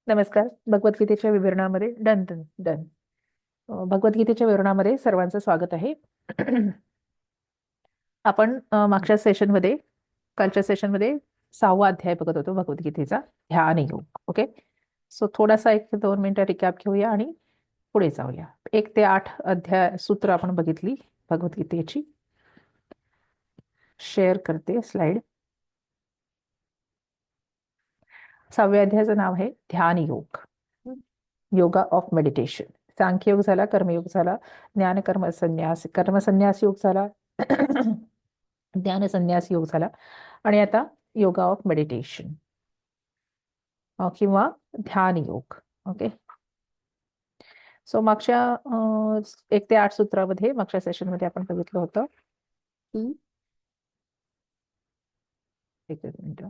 नमस्कार. भगवद्गीतेच्या विवरणामध्ये done done done भगवद्गीतेच्या विवरणामध्ये सर्वांचं स्वागत आहे. आपण मागच्या सेशनमध्ये कालच्या सेशनमध्ये 6वा अध्याय बघत होतो भगवद्गीतेचा, ध्यान योग. ओके, सो थोडासा 1-2 मिनिटं रिकॅप घेऊया आणि पुढे जाऊया. 1 ते 8 अध्याय सूत्र आपण बघितली भगवद्गीतेची. शेअर करते स्लाइड. 6व्या अध्यायाचं नाव आहे ध्यान योग, योगा ऑफ मेडिटेशन. सांख्ययोग झाला, कर्मयोग झाला, ज्ञान कर्म संन्यास योग झाला, ज्ञान संन्यास योग झाला, आणि आता योगा ऑफ मेडिटेशन किंवा ध्यान योग. ओके, सो मागच्या 1 ते 8 सूत्रामध्ये मागच्या सेशनमध्ये आपण बघितलं होतं की एक मिनिट.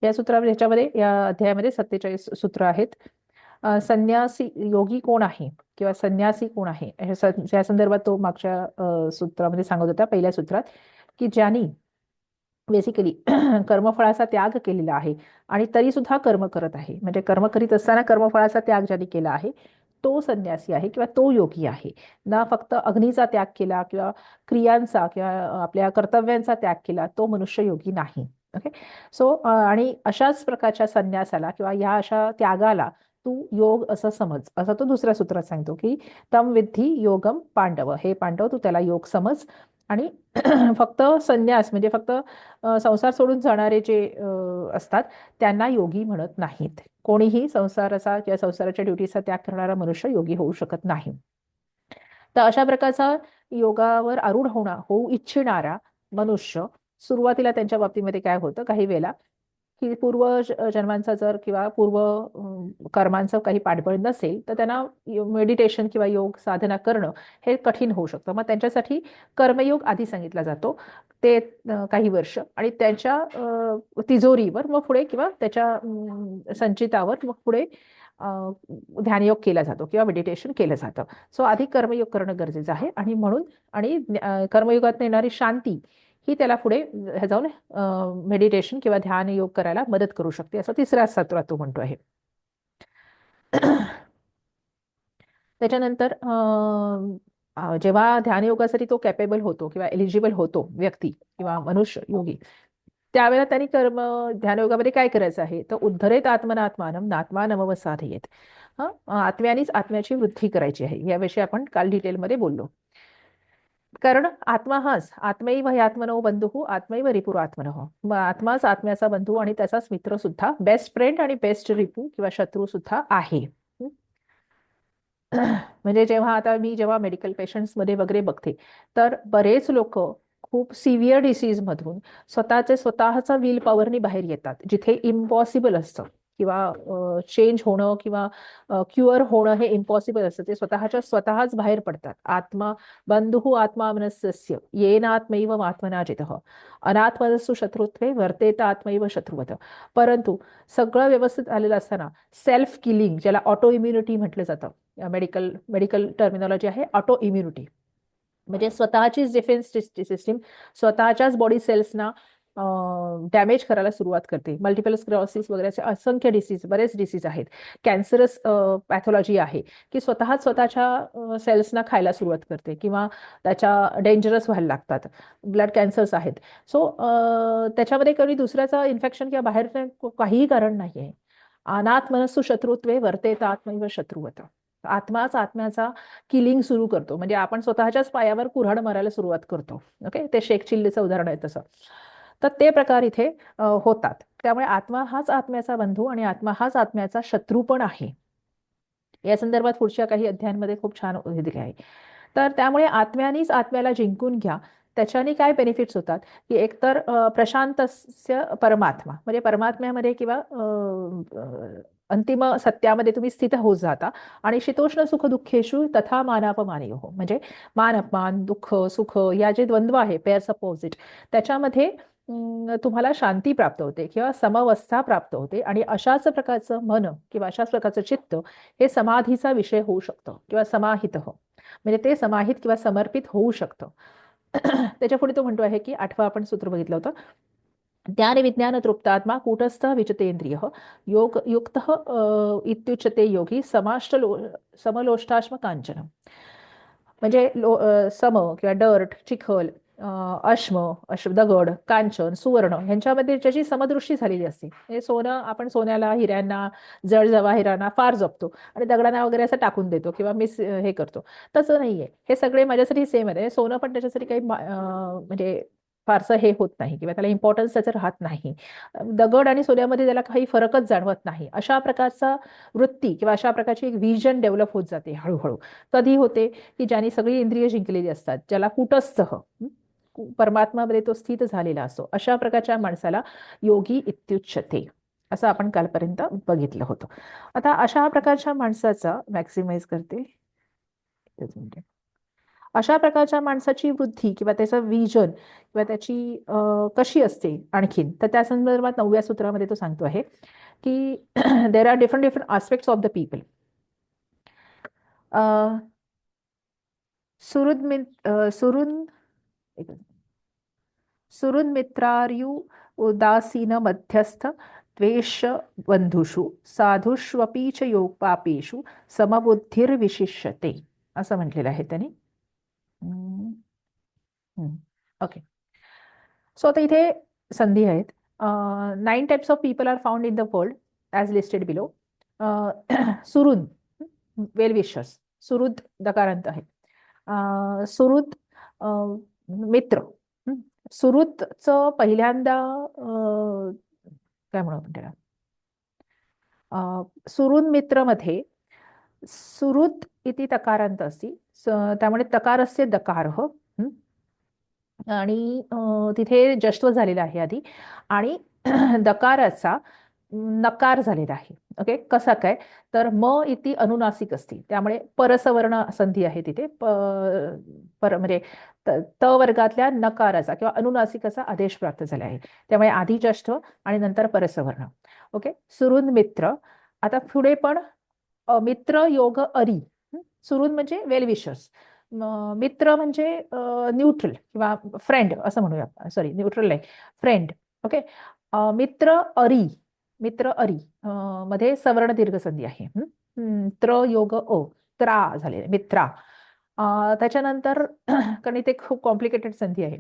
या सूत्रामध्ये ह्याच्यामध्ये या अध्यायामध्ये 47 सूत्र आहेत. संन्यासी योगी कोण आहे किंवा संन्यासी कोण आहे या संदर्भात तो मागच्या सूत्रामध्ये सांगत होता, पहिल्या सूत्रात, की ज्यांनी बेसिकली कर्मफळाचा त्याग केलेला आहे आणि तरी सुद्धा कर्म करत आहे, म्हणजे कर्म करीत असताना कर्मफळाचा त्याग ज्यांनी केला आहे तो संन्यासी आहे किंवा तो योगी आहे. ना फक्त अग्नीचा त्याग केला किंवा क्रियांचा किंवा आपल्या कर्तव्यांचा त्याग केला तो मनुष्य योगी नाही. ओके, सो आणि अशाच प्रकारच्या संन्यासाला किंवा या अशा त्यागाला तू योग असं समज, असं तो दुसऱ्या सूत्रात सांगतो की तम विद्धी योगम पांडव. हे पांडव, तू त्याला योग समज. आणि फक्त संन्यास म्हणजे फक्त संसार सोडून जाणारे जे असतात त्यांना योगी म्हणत नाहीत. कोणीही संसाराचा किंवा संसाराच्या ड्युटीचा त्याग करणारा मनुष्य योगी होऊ शकत नाही. तर अशा प्रकारचा योगावर आरूढ होऊ इच्छिणारा मनुष्य सुरुवातीला त्यांच्या बाबतीमध्ये काय होतं, काही वेळेला की पूर्व जन्मांचा जर किंवा पूर्व कर्मांचं काही पाठबळ नसेल तर त्यांना मेडिटेशन किंवा योग साधना करणं हे कठीण होऊ शकतं. मग त्यांच्यासाठी कर्मयोग आधी सांगितला जातो, ते काही वर्ष, आणि त्यांच्या तिजोरीवर मग पुढे किंवा त्याच्या संचितावर मग पुढे ध्यानयोग केला जातो किंवा मेडिटेशन केलं जातं. सो आधी कर्मयोग करणं गरजेचं आहे, आणि म्हणून आणि कर्मयोगात येणारी शांती ही त्याला पुढे जाऊन मेडिटेशन किंवा ध्यान योग करायला मदत करू शकते, असं तिसऱ्या सत्रात तो म्हणतो आहे. त्याच्यानंतर जेव्हा ध्यानयोगासाठी तो कॅपेबल होतो किंवा एलिजिबल होतो व्यक्ती किंवा मनुष्य योगी, त्यावेळेला त्यांनी ध्यानयोगामध्ये काय करायचं आहे, तर उद्धरेत आत्मनात्मानम नात्मानमवसाधयेत. आत्म्यानेच आत्म्याची वृद्धी करायची आहे, याविषयी आपण काल डिटेलमध्ये बोललो. कारण आत्मा हाच आत्मैव ह्यात्मनो बंधू आत्मैव रिपुर आत्मनो. मग आत्माच आत्म्याचा बंधू आणि त्याचाच मित्र सुद्धा, बेस्ट फ्रेंड आणि बेस्ट रिपू किंवा शत्रू सुद्धा आहे. म्हणजे जेव्हा मेडिकल पेशंट्स मध्ये वगैरे बघते तर बरेच लोक खूप सिव्हिअर डिसीज मधून स्वतःचा विल पॉवरनी बाहेर येतात, जिथे इम्पॉसिबल असतं किंवा चेंज होणं किंवा क्युअर होणं हे इम्पॉसिबल असतं, ते स्वतःच बाहेर पडतात. आत्मा बंधुः आत्मा मनस्य येनात्मैव आत्मना जितः अनात्मनस्तु शत्रुत्वे वर्तेत आत्मैव शत्रुवत. परंतु सगळं व्यवस्थित आलेलं असताना सेल्फ किलिंग, ज्याला ऑटो इम्युनिटी म्हटलं जातं, मेडिकल टर्मिनॉलॉजी आहे ऑटो इम्युनिटी, म्हणजे स्वतःचीच डिफेन्स सिस्टीम स्वतःच्याच बॉडी सेल्सना डॅमेज करायला सुरुवात करते. मल्टिपल स्क्लेरोसिस वगैरे असे असंख्य बरेच डिसीज आहेत. कॅन्सरस पॅथॉलॉजी आहे की स्वतःच्या सेल्सना खायला सुरुवात करते किंवा त्याच्या डेंजरस व्हायला लागतात. ब्लड कॅन्सर्स आहेत. सो त्याच्यामध्ये कधी दुसऱ्याचं इन्फेक्शन किंवा बाहेर काहीही कारण नाही आहे. अनात्मनस्तु शत्रुत्वे वर्तेत आत्मैव शत्रुवत. आत्माच आत्म्याचा किलिंग सुरू करतो, म्हणजे आपण स्वतःच्याच पायावर कुऱ्हाड मारायला सुरुवात करतो. ओके, ते शेख चिल्लीचं उदाहरण आहे तसं. तर ते प्रकार इथे होतात. त्यामुळे आत्मा हाच आत्म्याचा बंधू आणि आत्मा हाच आत्म्याचा शत्रू पण आहे. या संदर्भात पुढच्या काही अध्यायांमध्ये खूप छान दिले आहे. तर त्यामुळे आत्म्यानेच आत्म्याला जिंकून घ्या. त्याच्याने काय बेनिफिट्स होतात की एकतर प्रशांतस्य परमात्मा, म्हणजे परमात्म्यामध्ये किंवा अंतिम सत्यामध्ये तुम्ही स्थित होत जाता. आणि शीतोष्ण सुख दुःखेषु तथा मानापमानयोः, म्हणजे मान अपमान दुःख सुख या जे द्वंद्व आहे, पेअर्स अपोजिट, त्याच्यामध्ये तुम्हाला शांती प्राप्त होते किंवा समवस्था प्राप्त होते. आणि अशाच प्रकारचं मन किंवा अशाच प्रकारचं चित्त हे समाधीचा विषय होऊ शकतं किंवा समाहित. म्हणजे ते समाहित किंवा समर्पित होऊ शकतं. त्याच्या पुढे तो म्हणतो आहे की 8वं आपण सूत्र बघितलं होतं, ज्ञान विज्ञान तृप्तात्मा कूटस्थ विजितेंद्रिय योग युक्त इत्युच्यते योगी समलोष्टाश्म कांचन. म्हणजे सम किंवा डर्ट, चिखल, दगड, कांचन, सुवर्ण ह्यांच्यामध्ये ज्याची समदृष्टी झालेली असते. म्हणजे सोनं, आपण सोन्याला, हिऱ्यांना, जड जवाहिरांना फार जपतो आणि दगडांना वगैरे असं टाकून देतो किंवा हे करतो. तसं नाहीये. हे सगळे माझ्यासाठी सेम आहे. सोनं पण त्याच्यासाठी काही म्हणजे फारसं हे होत नाही किंवा त्याला इम्पॉर्टन्स त्याचं राहत नाही. दगड आणि सोन्यामध्ये त्याला काही फरकच जाणवत नाही. अशा प्रकारचा वृत्ती किंवा अशा प्रकारची एक व्हिजन डेव्हलप होत जाते हळूहळू. कधी होते की ज्यांनी सगळी इंद्रिय जिंकलेली असतात, ज्याला कुटस्थ परमात्मामध्ये तो स्थित झालेला असतो, अशा प्रकारच्या माणसाला योगी इत्युच्यते असं आपण कालपर्यंत बघितलं होतं. आता अशा प्रकारच्या माणसाचा मॅक्सिमाइज करते, अशा प्रकारच्या माणसाची वृद्धी किंवा त्याचं विजन किंवा त्याची कशी असते आणखीन, तर त्या संदर्भात 9व्या सूत्रामध्ये तो सांगतो आहे की there are different different aspects of the people. सुहृन्मित्रार्यु उदासीन मध्यस्थ द्वेष बंधुषु साधुष्वपी च योग पापेषु समबुद्धिर्विशिष्यते असं म्हटलेलं आहे त्यांनी. ओके. सो आता इथे संधी आहेत. 9 types of people are found in the world as listed below. सुहृद, वेल विशर्स, सुहृद दकारांत आहे. सुहृद मित्र. सुहृदचं पहिल्यांदा काय म्हणू आपण त्याला, सुहृद मित्रमध्ये सुहृद इति तकारांत असती, त्यामुळे तकारस्य दकारः आणि तिथे जश्व झालेला आहे आधी आणि दकाराचा नकार झालेला आहे. ओके, कसा काय, तर म इति अनुनासिक असते, त्यामुळे परसवर्ण संधी आहे तिथे. म्हणजे त वर्गातल्या नकाराचा किंवा अनुनासिकाचा आदेश प्राप्त झाला आहे, त्यामुळे आधी जष्ट आणि नंतर परसवर्ण. ओके, सुहृद मित्र. आता पुढे पण मित्र योग अरी. सुहृद म्हणजे वेल विशर्स, मित्र म्हणजे न्यूट्रल किंवा फ्रेंड असं म्हणूया. सॉरी, न्यूट्रल नाही, फ्रेंड. ओके, मित्र अरी. मित्र अरी मध्ये सवर्ण दीर्घ संधी आहे. त्र योग अ, त्रा झाले मित्रा. त्याच्यानंतर कारण इथे खूप कॉम्प्लिकेटेड संधी आहे.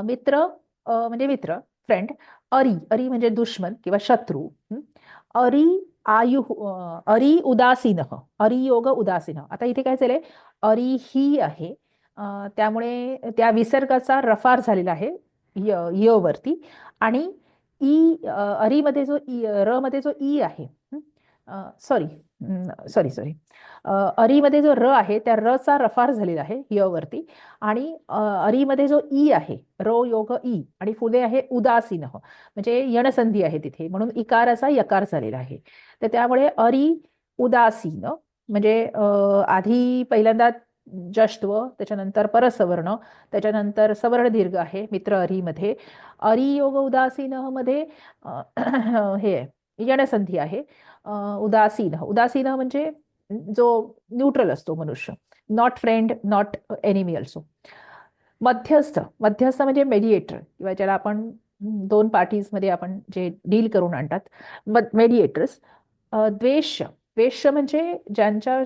मित्र म्हणजे मित्र, फ्रेंड. अरी, अरी म्हणजे दुश्मन किंवा शत्रू. अरी आयु, अरी उदासीन, अरी योग उदासीन. आता इथे काय झालंय, अरी ही आहे, त्यामुळे त्या विसर्गाचा रफार झालेला आहे य वरती, आणि ई अरीमध्ये जो र मध्ये जो ई आहे, सॉरी सॉरी सॉरी अरीमध्ये जो र आहे त्या र चा रफार झालेला आहे य वरती, आणि अरीमध्ये जो ई आहे, रो योग ई, आणि फुले आहे उदासीन, म्हणजे यणसंधी आहे तिथे, म्हणून इकाराचा यकार झालेला आहे. तर त्यामुळे अरी उदासीन म्हणजे आधी पहिल्यांदा जष्ट्व, त्याच्यानंतर परसवर्ण, त्याच्यानंतर सवर्ण दीर्घ आहे मित्र अरीमध्ये. अरी योग उदासीन मध्ये हे यणसंधी आहे. उदासीन, उदासीन म्हणजे जो न्यूट्रल असतो मनुष्य, not friend not enemy also. मध्यस्थ, मध्यस्थ म्हणजे मेडिएटर किंवा ज्याला आपण दोन पार्टीज मध्ये आपण जे डील करून आणतात, मेडिएटर्स. द्वेष, द्वेष म्हणजे ज्यांच्या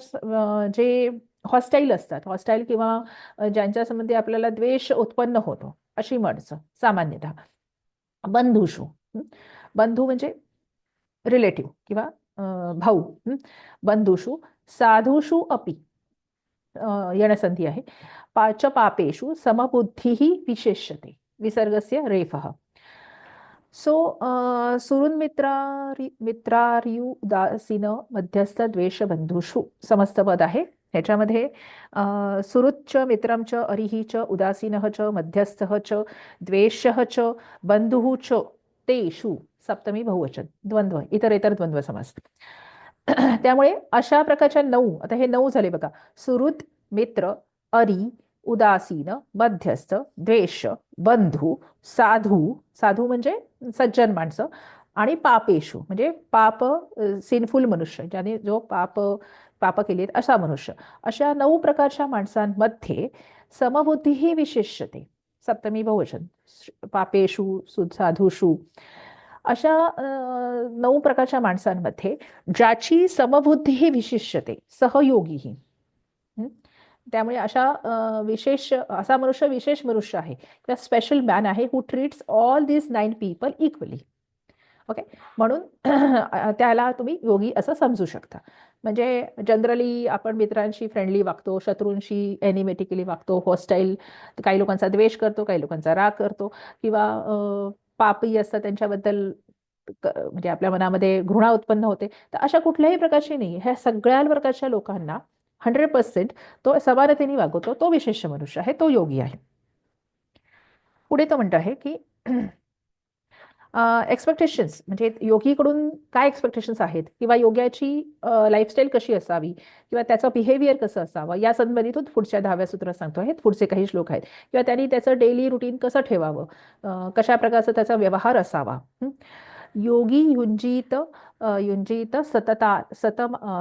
जे हॉस्टाईल असतात, हॉस्टाईल किंवा ज्यांच्या संबंधी आपल्याला द्वेष उत्पन्न होतो अशी माणसं सामान्यतः. बंधुषु, बंधू म्हणजे रिलेटिव्ह किंवा भाऊ. बंधुषु साधुषु अपि यणसंधी आहे. पाच पापेषु समबुद्धी विशेष्यते, विसर्गस्य रेफः. सो सुहृद मित्रार्यु उदासीन मध्यस्थ द्वेष बंधुषु समस्त पद आहे. ह्याच्यामध्ये सुहृद च मित्रं च अरिहि च उदासीनः च मध्यस्थः च द्वेषः च बंधुः च तेषु सप्तमी बहुवचन, द्वंद्व, इतरेतर द्वंद्व समास. त्यामुळे अशा प्रकारच्या 9, आता हे 9 झाले बघा, सुहृद, मित्र, अरी, उदासीन, मध्यस्थ, द्वेष, बंधू, साधू, साधू म्हणजे सज्जन माणसं, आणि पापेषु म्हणजे पाप, सिनफुल मनुष्य, ज्याने जो पाप केलेत असा मनुष्य, अशा 9 प्रकारच्या माणसांमध्ये समबुद्धीही विशेष्यते. सप्तमी बहुवचन. पापेषु, साधूषु, अशा 9 प्रकारच्या माणसांमध्ये ज्याची समबुद्धीही विशिष्यते, सहयोगीही. हं? त्यामुळे विशेष असा मनुष्य विशेष मनुष्य आहे किंवा स्पेशल मॅन आहे, हु ट्रीट्स ऑल दिस 9 पीपल इक्वली. ओके, म्हणून त्याला तुम्ही योगी असं समजू शकता. म्हणजे जनरली आपण मित्रांशी फ्रेंडली वागतो, शत्रूंशी एनिमेटिकली वागतो, हॉस्टाईल, काही लोकांचा द्वेष करतो, काही लोकांचा राग करतो, किंवा पापी असतात त्यांच्याबद्दल म्हणजे आपल्या मनामध्ये घृणा उत्पन्न होते. तर अशा कुठल्याही प्रकारची नाही, ह्या सगळ्या प्रकारच्या लोकांना 100% तो समानतेने वागवतो, तो विशेष मनुष्य आहे, तो योगी आहे. पुढे तो म्हणतो आहे की एक्सपेक्टेशन्स म्हणजे योगीकडून काय एक्सपेक्टेशन्स आहेत, किंवा योग्याची लाईफस्टाईल कशी असावी, किंवा त्याचं बिहेवियर कसं असावं, या संबंधित पुढच्या 10व्या सूत्रात सांगतो आहे. पुढचे काही श्लोक आहेत. किंवा त्यांनी त्याचं डेली रुटीन कसं ठेवावं, कशा प्रकारचा त्याचा व्यवहार असावा. योगी युञ्जीत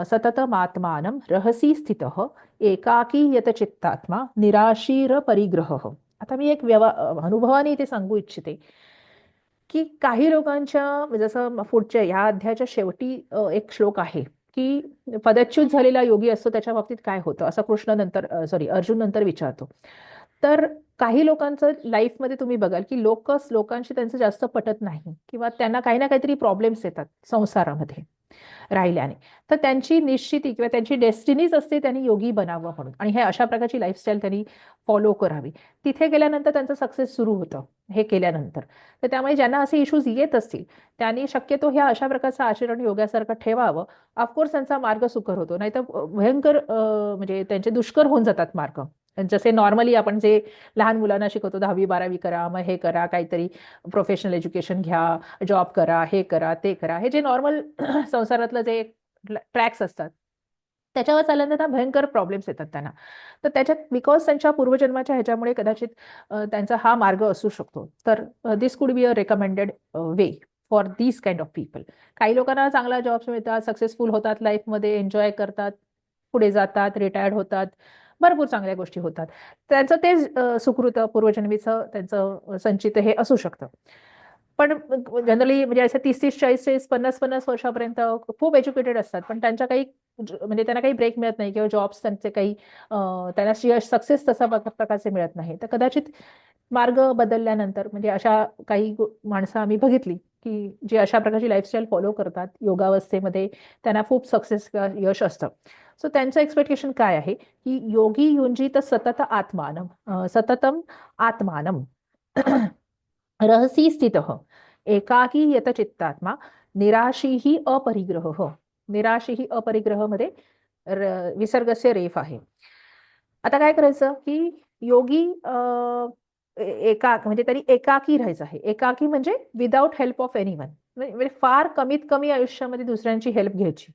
सततमात्मानं रहसी स्थितः एकाकी यतचित्तात्मा निराशीर परिग्रहः. आता मी एक अनुभवाने इथे सांगू इच्छिते की काही लोकांच्या, जसं पुढच्या ह्या अध्यायाच्या शेवटी एक श्लोक आहे की पदच्युत झालेला योगी असतो त्याच्या बाबतीत काय होतं, असं अर्जुन नंतर विचारतो. तर काही लोकांचं लाईफमध्ये तुम्ही बघाल की लोकांशी त्यांचं जास्त पटत नाही, किंवा त्यांना काही ना काहीतरी प्रॉब्लेम्स येतात संसारामध्ये राहिल्याने. तर त्यांची निश्चिती किंवा त्यांची डेस्टिनीच असते त्यांनी योगी बनावं म्हणून, आणि हे अशा प्रकारची लाईफस्टाईल त्यांनी फॉलो करावी. तिथे गेल्यानंतर त्यांचं सक्सेस सुरू होतं हे केल्यानंतर. तर त्यामुळे ज्यांना असे इश्यूज येत असतील त्यांनी शक्यतो ह्या अशा प्रकारचं आचरण योगासारखं ठेवावं. ऑफकोर्स त्यांचा मार्ग सुकर होतो, नाहीतर भयंकर म्हणजे त्यांचे दुष्कर होऊन जातात मार्ग. जसे नॉर्मली आपण जे लहान मुलांना शिकवतो, 10वी-12वी करा, मग हे करा, काहीतरी प्रोफेशनल एज्युकेशन घ्या, जॉब करा, हे करा, ते करा, हे जे नॉर्मल संसारातलं जे ट्रॅक्स असतात त्याच्यावर चालल्यानंतर भयंकर प्रॉब्लेम्स येतात त्यांना. तर त्याच्यात बिकॉज त्यांच्या पूर्वजन्माच्या ह्याच्यामुळे कदाचित त्यांचा हा मार्ग असू शकतो. तर this could be a recommended way for this kind of people. काही लोकांना चांगला जॉब्स मिळतात, सक्सेसफुल होतात लाईफमध्ये, एन्जॉय करतात, पुढे जातात, रिटायर्ड होतात, भरपूर चांगल्या गोष्टी होतात. त्यांचं ते सुकृत पूर्वजन्मीचं त्यांचं संचित हे असू शकतं. पण जनरली म्हणजे असे 30-30, 40-40, 50-50 वर्षापर्यंत खूप एज्युकेटेड असतात, पण त्यांच्या काही म्हणजे त्यांना काही ब्रेक मिळत नाही, किंवा जॉब्स त्यांचे काही त्यांना यश सक्सेस तसा प्रकारचे मिळत नाही. तर कदाचित मार्ग बदलल्यानंतर म्हणजे अशा काही माणसं आम्ही बघितली की जे अशा प्रकारची लाईफस्टाईल फॉलो करतात योगावस्थेमध्ये, त्यांना खूप सक्सेस यश असतं. सो त्यांचं एक्सपेक्टेशन काय आहे की योगी युंजित सततम आत्मानम रहसी स्थितः एकाकी यतचित्तात्मा निराशी अपरिग्रह. निराशी अपरिग्रह मध्ये विसर्गस्य रेफ आहे. आता काय करायचं की योगी म्हणजे तरी एकाकी राहायचं आहे. एकाकी म्हणजे विदाउट हेल्प ऑफ एनीवन, म्हणजे फार कमीत कमी आयुष्यामध्ये दुसऱ्यांची हेल्प घ्यायची.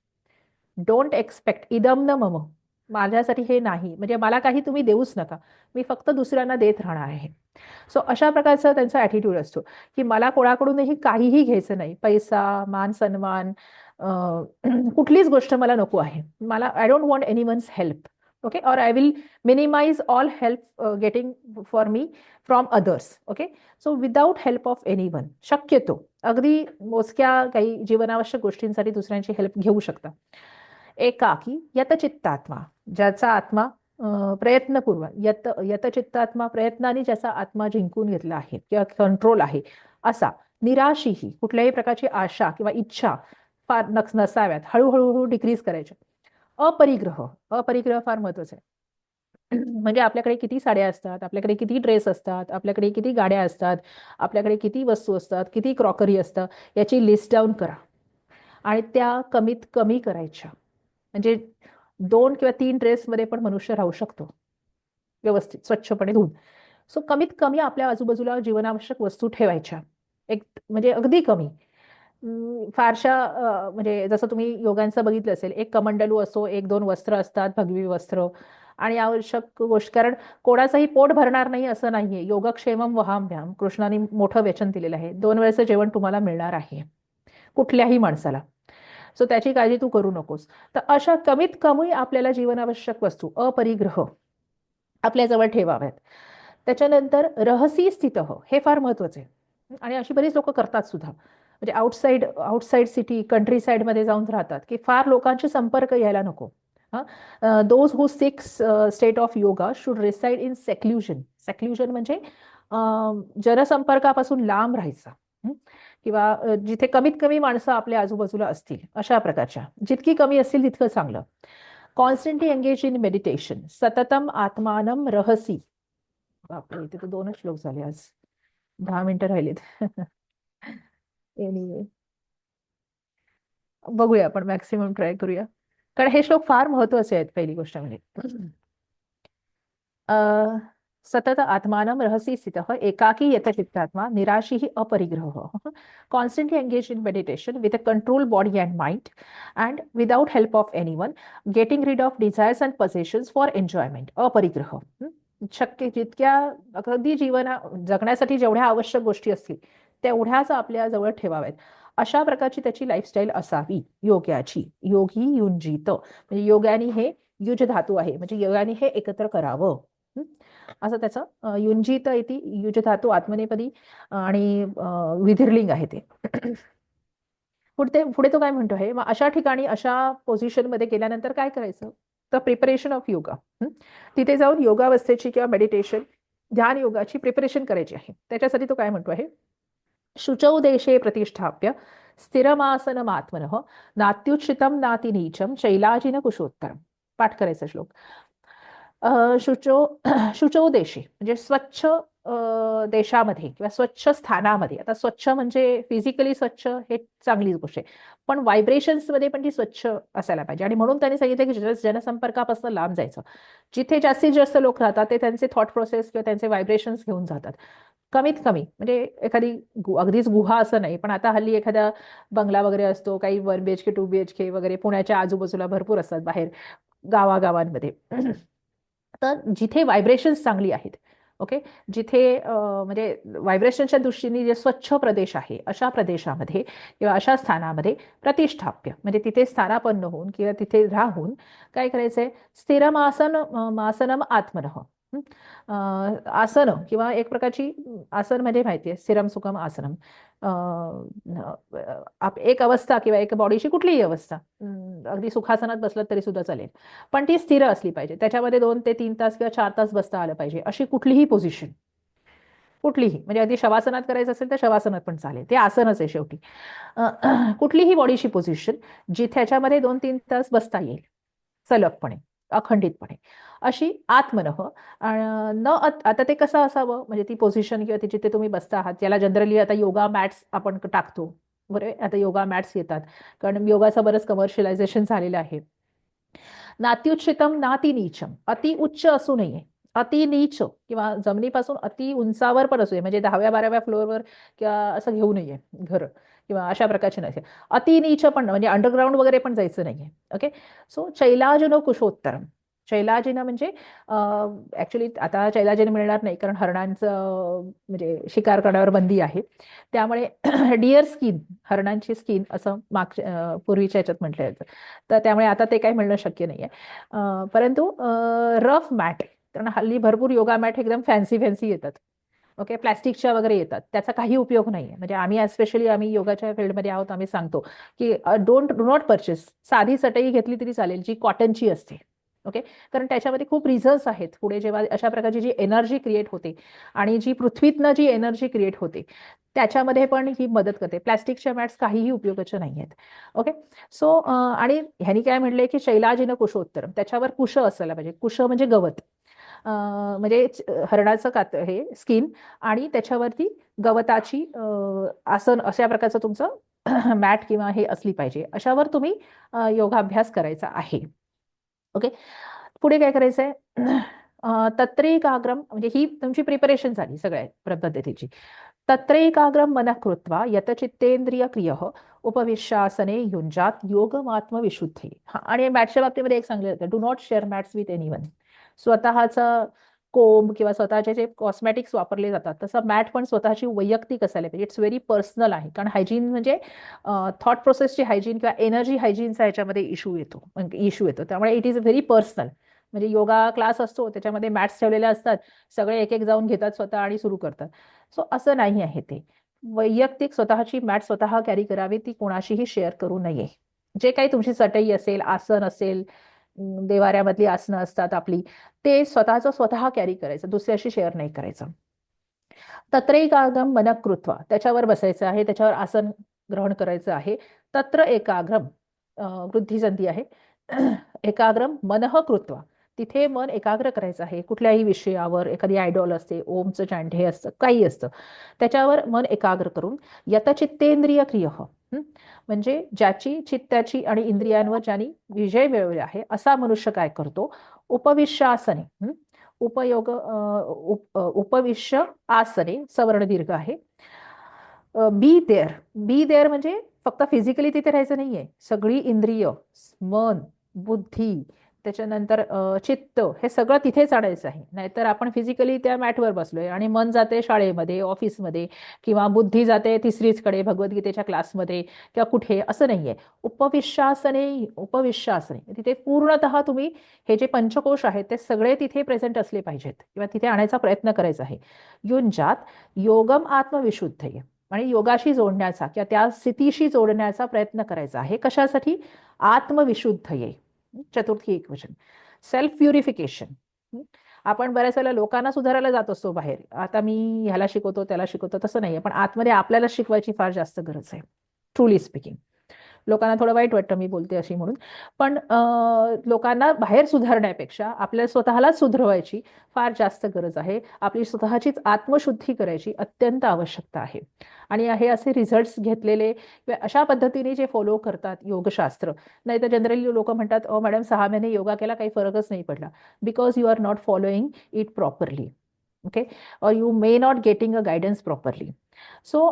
डोंट एक्सपेक्ट इदम न मम, माझ्यासाठी हे नाही, म्हणजे मला काही तुम्ही देऊच नका, मी फक्त दुसऱ्यांना देत राहणार आहे. सो अशा प्रकारचा त्यांचा ॲटिट्यूड असतो की मला कोणाकडूनही काहीही घ्यायचं नाही, पैसा, मान सन्मान, कुठलीच गोष्ट मला नको आहे. मला I don't want anyone's help. Okay, और I will minimise all help getting for me from others. Okay, so without help of anyone, शक्यतो अगदी मोजक्या काही जीवनावश्यक गोष्टींसाठी दुसऱ्यांची हेल्प घेऊ शकता. एकाकी यतचित्तात्मा, ज्याचा आत्मा प्रयत्नपूर्वक यतचित्तात्मा, प्रयत्नाने ज्याचा आत्मा जिंकून घेतला आहे किंवा कंट्रोल आहे असा, निराशीही, कुठल्याही प्रकारची आशा किंवा इच्छा फार नसाव्यात, हळूहळू डिक्रीज करायच्या. अपरिग्रह फार महत्वाचं आहे. म्हणजे आपल्याकडे किती साड्या असतात, आपल्याकडे किती ड्रेस असतात, आपल्याकडे किती गाड्या असतात, आपल्याकडे किती वस्तू असतात, किती क्रॉकरी असतं, याची लिस्ट डाऊन करा आणि त्या कमीत कमी करायच्या. म्हणजे 2 किंवा 3 ड्रेसमध्ये पण मनुष्य राहू शकतो व्यवस्थित स्वच्छपणे धुवून. सो कमीत कमी आपल्या आजूबाजूला जीवनावश्यक वस्तू ठेवायच्या, एक म्हणजे अगदी कमी. फारशा म्हणजे जसं तुम्ही योगांचं बघितलं असेल, एक कमंडलू असो, 1-2 वस्त्र असतात, भगवी वस्त्र, आणि आवश्यक गोष्ट, कारण कोणाचंही पोट भरणार नाही असं नाहीये. योगक्षेमम वहाम्याम, कृष्णाने मोठं वचन दिलेलं आहे, 2 वेळचं जेवण तुम्हाला मिळणार आहे. कुठल्याही माणसाला. सो त्याची काळजी तू करू नकोस. तर अशा कमीत कमी आपल्याला जीवनावश्यक वस्तू अपरिग्रह आपल्याजवळ ठेवाव्यात. त्याच्यानंतर रहसी स्थित हे फार महत्वाचं आहे आणि अशी बरीच लोक करतात सुद्धा. म्हणजे आउटसाईड सिटी कंट्री साईडमध्ये जाऊन राहतात की फार लोकांशी संपर्क यायला नको. Those who seek state of yoga should reside in seclusion. Seclusion म्हणजे जनसंपर्कापासून लांब राहायचं. किंवा जिथे कमीत कमी माणसं आपल्या आजूबाजूला असतील अशा प्रकारच्या, जितकी कमी असतील तितकं चांगलं. कॉन्स्टंटली एंगेज इन मेडिटेशन, सततम आत्मानम रहसी. बापरे, इथे तर 2च श्लोक झाले आज, 10 मिनिटं राहिलेत. एनिवे, बघूया, आपण मॅक्सिमम ट्राय करूया, कारण हे श्लोक फार महत्वाचे आहेत. पहिली गोष्ट म्हणजे सतत आत्मानं रहसी स्थितः एकाकी यतचित्तात्मा निराशी ही अपरिग्रह, constantly engage in meditation with a control body and mind and without help of anyone, getting rid of desires and possessions for enjoyment. अपरिग्रह, शक्य जितक्या अगदी जगण्यासाठी जेवढ्या आवश्यक गोष्टी असतील तेवढ्याच आपल्या जवळ ठेवाव्यात. अशा प्रकारची त्याची लाईफस्टाईल असावी योग्याची. योगी युंजित म्हणजे योगाने हे युज धातू आहे, म्हणजे योगाने हे एकत्र करावं. असं त्याचं युंजित इति युज धातू आत्मनेपदी आणि विधिर्लिंग आहे ते. पुढे तो काय म्हणतो आहे, मग अशा ठिकाणी अशा पोझिशन मध्ये गेल्यानंतर काय करायचं, तर प्रिपरेशन ऑफ योगा. तिथे जाऊन योगावस्थेची किंवा मेडिटेशन ध्यान योगाची प्रिपरेशन करायची आहे. त्याच्यासाठी तो काय म्हणतो आहे, शुचौ देशे प्रतिष्ठाप्य स्थिरमासनमात्मनः नात्युच्छितम नाति नीचम शैलाजिन कुशोत्तरम. पाठ करायचा श्लोक. शुचौ देशे म्हणजे स्वच्छ देशामध्ये किंवा स्वच्छ स्थानामध्ये. आता स्वच्छ म्हणजे फिजिकली स्वच्छ हे चांगलीच गोष्ट आहे, पण व्हायब्रेशन्स मध्ये पण ती स्वच्छ असायला पाहिजे. आणि म्हणून त्यांनी सांगितलं की जनसंपर्कापासून लांब जायचं. जिथे जास्तीत जास्त लोक राहतात ते त्यांचे थॉट प्रोसेस किंवा त्यांचे व्हायब्रेशन्स घेऊन जातात. कमीत कमी म्हणजे एखादी अगदीच गुहा असं नाही, पण आता हल्ली एखादा बंगला वगैरे असतो, काही 1 BHK 2 BHK वगैरे पुण्याच्या आजूबाजूला भरपूर असतात बाहेर गावागावांमध्ये. तर जिथे व्हायब्रेशन्स चांगली आहेत, ओके, जिथे म्हणजे व्हायब्रेशनच्या दृष्टीने जे स्वच्छ प्रदेश आहे अशा प्रदेशामध्ये किंवा अशा स्थानामध्ये प्रतिष्ठाप्य म्हणजे तिथे स्थानापन्न होऊन किंवा तिथे राहून काय करायचंय, स्थिरमासन मासनम आत्मनः. आसन किंवा एक प्रकारची आसन म्हणजे माहिती आहे स्थिरम सुखम आसनम. एक अवस्था किंवा एक बॉडीची कुठलीही अवस्था, अगदी सुखासनात बसलं तरी सुद्धा चालेल, पण ती स्थिर असली पाहिजे. त्याच्यामध्ये 2 ते 3 तास किंवा 4 तास बसता आलं पाहिजे. अशी कुठलीही पोझिशन, कुठलीही म्हणजे अगदी शवासनात करायचं असेल तर शवासनात पण चालेल, ते आसनच आहे शेवटी. कुठलीही बॉडीची पोझिशन जिथ्याच्यामध्ये 2-3 तास बसता येईल सलगपणे, अखंडितपणे, अशी आत्मनः. आता ते कसं असावं, म्हणजे ती पोझिशन किंवा ती जिथे तुम्ही बसता आहात, याला जनरली आता योगा मॅट्स आपण टाकतो, बरोबर. आता योगा मॅट्स येतात कारण योगाचं बरंच कमर्शियलायझेशन झालेलं आहे. नात्युच्छितम नाति नीचम, अति उच्च असू नये, अति नीच किंवा जमिनीपासून अति उंचावर पण असू नये, म्हणजे 10व्या-12व्या फ्लोअरवर किंवा असं घेऊ नये घर किंवा अशा प्रकारचे नसे. अति नीच पण म्हणजे अंडरग्राऊंड वगैरे पण जायचं नाहीये. Okay, so चैलाजिनो कुशोत्तरम. चैलाजिन म्हणजे ऍक्च्युली आता चैलाजिन मिळणार नाही कारण हरणांचं म्हणजे शिकार करण्यावर बंदी आहे, त्यामुळे डिअर स्किन, हरणांची स्किन असं पूर्वीच्या याच्यात म्हटलं जातं. तर त्यामुळे आता ते काही मिळणं शक्य नाहीये. परंतु रफ मॅट, कारण हल्ली भरपूर योगा मॅट एकदम फॅन्सी फॅन्सी येतात, ओके, प्लॅस्टिकच्या वगैरे येतात, त्याचा काही उपयोग नाहीये. म्हणजे आम्ही योगाच्या फील्डमध्ये आहोत, आम्ही सांगतो की डू नॉट परचेस. साधी चटई घेतली तरी चालेल जी कॉटनची असते, ओके, कारण त्याच्यामध्ये खूप रिझन्स आहेत. पुढे जेव्हा अशा प्रकारची जी एनर्जी क्रिएट होते आणि जी पृथ्वीतनं जी एनर्जी क्रिएट होते त्याच्यामध्ये पण ही मदत करते. प्लॅस्टिकच्या मॅट्स काहीही उपयोगाचे नाही आहेत. ओके, सो आणि ह्यांनी काय म्हणलंय की शैलाजिन कुशोत्तरम, त्याच्यावर कुश असायला पाहिजे. कुश म्हणजे गवत, म्हणजे हरणाचं हे स्किन आणि त्याच्यावरती गवताची आसन अशा प्रकारचं तुमचं मॅट किंवा हे असली पाहिजे. अशावर तुम्ही योगाभ्यास करायचा आहे. ओके, पुढे काय करायचंय, तत्रैकाग्रम म्हणजे ही तुमची प्रिपरेशन झाली सगळ्या पद्धतीची. तत्रैकाग्रम मनः कृत्वा यतचित्तेंद्रिय क्रियः उपविश्यासने युंजात योगमात्मविशुद्धी. आणि मॅटच्या बाबतीमध्ये एक सांगितलं जातं, do not share mats with anyone. स्वतःचा कोंब किंवा स्वतःचे जे कॉस्मॅटिक्स वापरले जातात, तसं मॅट पण स्वतःची वैयक्तिक असायला पाहिजे. इट्स व्हेरी पर्सनल आहे. कारण हायजीन म्हणजे थॉट प्रोसेसची हायजीन किंवा एनर्जी हायजीनचा याच्यामध्ये इश्यू येतो. त्यामुळे इट इज व्हेरी पर्सनल. म्हणजे योगा क्लास असतो, त्याच्यामध्ये मॅट्स ठेवलेले असतात, सगळे एक एक जाऊन घेतात स्वतः आणि सुरू करतात. सो असं नाही आहे ते. वैयक्तिक स्वतःची मॅट स्वतः कॅरी करावी, ती कोणाशीही शेअर करू नये. जे काही तुमची चटई असेल, आसन असेल, देवाऱ्यामधली आसनं असतात आपली, ते स्वतःचं स्वतः कॅरी करायचं, दुसऱ्याशी शेअर नाही करायचं. तत्रैकाग्रम मनः कृत्वा, त्याच्यावर बसायचं आहे, त्याच्यावर आसन ग्रहण करायचं आहे. तत्र एकाग्रम, वृद्धी संधी आहे. एकाग्रम मनः कृत्वा, तिथे मन एकाग्र करायचं आहे. कुठल्याही विषयावर, एखादी आयडॉल असते, ओमचं चॅन्ट हे असतं, काही असतं, त्याच्यावर मन एकाग्र करून यतचित्तेंद्रिय क्रियः, म्हणजे ज्याची चित्ताची आणि इंद्रियांवर ज्यांनी विजय मिळवला आहे असा मनुष्य काय करतो? उपविश्यासने, उपविश्य आसने, सवर्ण दीर्घ आहे. बी देअर म्हणजे फक्त फिजिकली तिथे राहायचं नाहीये. सगळी इंद्रिय, मन, बुद्धी, त्याच्यानंतर चित्त, हे सगळं तिथेच आणायचं आहे. नाहीतर आपण फिजिकली त्या मॅटवर बसलोय आणि मन जाते शाळेमध्ये, ऑफिसमध्ये, किंवा बुद्धी जाते तिसरीचकडे भगवद्गीतेच्या क्लासमध्ये किंवा कुठे, असं नाहीये. उपविश्यासने तिथे पूर्णतः तुम्ही हे जे पंचकोश आहेत ते सगळे तिथे प्रेझेंट असले पाहिजेत किंवा तिथे आणायचा प्रयत्न करायचा आहे. युंजात योगम आत्मविशुद्धये, आणि योगाशी जोडण्याचा किंवा त्या स्थितीशी जोडण्याचा प्रयत्न करायचा आहे. कशासाठी? आत्मविशुद्धये, चतुर्थी एकवचन. Self purification. आपण बऱ्याच वेळेला लोकांना सुधारायला जात असतो बाहेर, आता मी ह्याला शिकवतो त्याला शिकवतो, तसं नाहीये. पण आतमध्ये आपल्याला शिकवायची फार जास्त गरज आहे, ट्रुली स्पीकिंग. लोकांना थोडं वाईट वाटतं मी बोलते अशी म्हणून, पण लोकांना बाहेर सुधारण्यापेक्षा आपल्याला स्वतःला सुधरवायची फार जास्त गरज आहे. आपली स्वतःचीच आत्मशुद्धी करायची अत्यंत आवश्यकता आहे. आणि हे असे रिझल्ट्स घेतलेले किंवा अशा पद्धतीने जे फॉलो करतात योगशास्त्र, नाही तर जनरली लोक म्हणतात, मॅडम 6 महिने योगा केला, काही फरकच नाही पडला. Because you are not following it properly. Okay, और you may not getting a guidance properly. So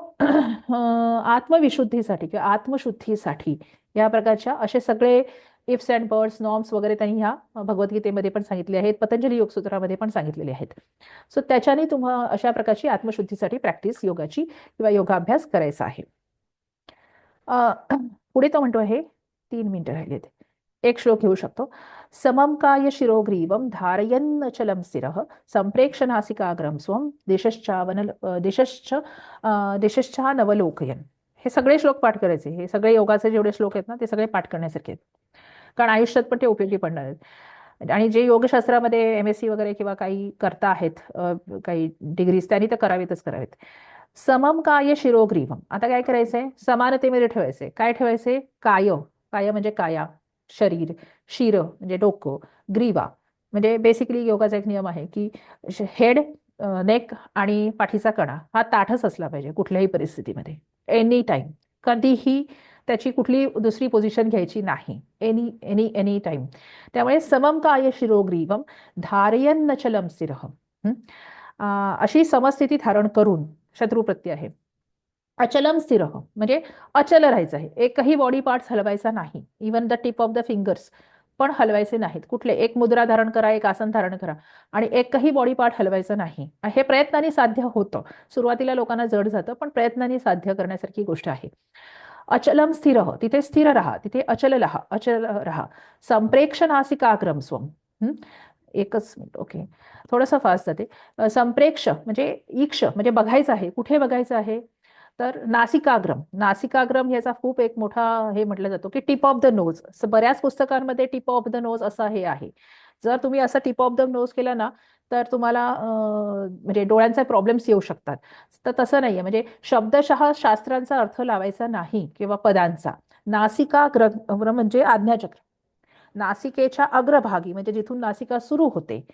आत्मविशुद्धीसाठी किंवा आत्मशुद्धीसाठी या प्रकारच्या असे सगळे इफ्स अँड बट्स, नॉर्म्स वगैरे त्यांनी ह्या भगवद्गीतेमध्ये पण सांगितले आहेत, पतंजली योगसूत्रामध्ये पण सांगितलेले आहेत. सो त्याच्याने तुम्हाला अशा प्रकारची आत्मशुद्धीसाठी प्रॅक्टिस योगाची किंवा योगाभ्यास करायचा आहे. पुढे तो म्हणतो आहे, 3 मिनिटं राहिलेत, एक श्लोक घेऊ शकतो. समम काय शिरोग्रीवम धारयन्न चलम स्थिरः संप्रेक्ष नासिकाग्रम स्वम दिशश्चा नवलोकयन. हे सगळे श्लोक पाठ करायचे. हे सगळे योगाचे जेवढे श्लोक आहेत ना, ते सगळे पाठ करण्यासारखे आहेत, कारण आयुष्यात पण ते उपयोगी पडणार आहेत. आणि जे योगशास्त्रामध्ये MSc वगैरे किंवा काही करता आहेत, काही डिग्रीज, त्यांनी तर करावेत. समम काय शिरोग्रीवम, आता काय करायचंय? समानतेमध्ये ठेवायचंय. काय ठेवायचंय? काय म्हणजे काया, शरीर, शिर म्हणजे डोकं, ग्रीवा म्हणजे बेसिकली योगाचा एक नियम आहे की हेड, नेक आणि पाठीचा कणा हा ताठच असला पाहिजे कुठल्याही परिस्थितीमध्ये, एनी टाइम. कधीही त्याची कुठली दुसरी पोझिशन घ्यायची नाही, एनी एनी एनी टाइम. त्यामुळे समम काय शिरोग्रीवम धारयन्न चलम स्थिरः, अशी समस्थिती धारण करून, शत्रू प्रत्यय आहे. अचलम स्थिर म्हणजे अचल राहायचं आहे, एकही बॉडी पार्ट हलवायचा नाही, even the tip of the fingers पण हलवायचे नाहीत. कुठले? एक मुद्रा धारण करा, एक आसन धारण करा, आणि एकही बॉडी पार्ट हलवायचं नाही. हे प्रयत्नाने साध्य होतं. सुरुवातीला लोकांना जड जातं, पण प्रयत्नाने साध्य करण्यासारखी गोष्ट आहे. अचलम स्थिर, तिथे स्थिर राहा, तिथे अचल राहा. संप्रेक्ष नासिकाग्रम स्वम, एकच मिनिट, ओके, थोडंसं फास्ट जाते. संप्रेक्ष म्हणजे ईक्ष म्हणजे बघायचं आहे. कुठे बघायचं आहे? तर नासिकाग्रम याचा खूप एक मोठा हे म्हटलं जातो की टिप ऑफ द नोज. बऱ्याच पुस्तकांमध्ये टिप ऑफ द नोज असं हे आहे. जर तुम्ही असं टिप ऑफ द नोज केलं ना, तर तुम्हाला म्हणजे डोळ्यांचे प्रॉब्लेम्स येऊ शकतात. तर तसं नाहीये, म्हणजे शब्दशः शास्त्रांचा अर्थ लावायचा नाही किंवा पदांचा. नासिकाग्र म्हणजे आज्ञाचक्र, नासिकेच्या अग्रभागी म्हणजे जिथून नासिका सुरू होते,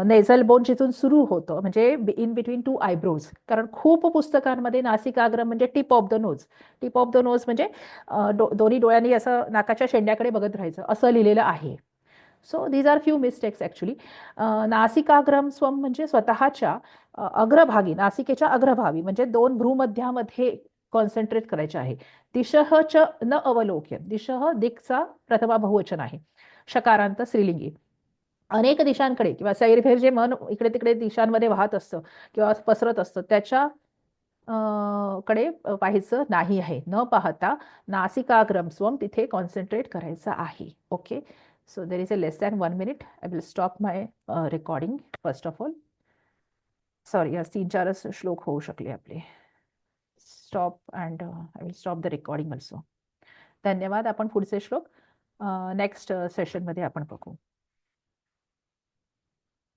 नेझल बोन जिथून सुरू होतं, म्हणजे इन बिटवीन 2 आयब्रोज. कारण खूप पुस्तकांमध्ये नासिकाग्र म्हणजे tip of the nose, tip of the nose म्हणजे दोन्ही डोळ्यांनी असं नाकाच्या शेंड्याकडे बघत राहायचं असं लिहिलेलं आहे. So these are few mistakes actually. नासिकाग्रम स्वम म्हणजे स्वतःच्या अग्रभागी, नासिकेच्या अग्रभागी म्हणजे 2 भ्रूमध्यामध्ये कॉन्सन्ट्रेट करायचे आहे. दिशः च न अवलोक्य, दिशः दिकचा प्रथमा बहुवचन आहे, शकारांत स्त्रीलिंगी. अनेक दिशांकडे किंवा सैरभैर जे मन इकडे तिकडे दिशांमध्ये वाहत असतं किंवा पसरत असतं त्याच्या कडे पाहायचं नाही आहे. न पाहता नासिकाग्रम स्वम तिथे कॉन्सन्ट्रेट करायचं आहे. Okay, so there is a less than 1 minute. I will stop my recording first of all. Sorry, आज 3-4च श्लोक होऊ शकले आपले. Stop and I will stop the recording also. धन्यवाद. आपण पुढचे श्लोक नेक्स्ट सेशनमध्ये आपण बघू.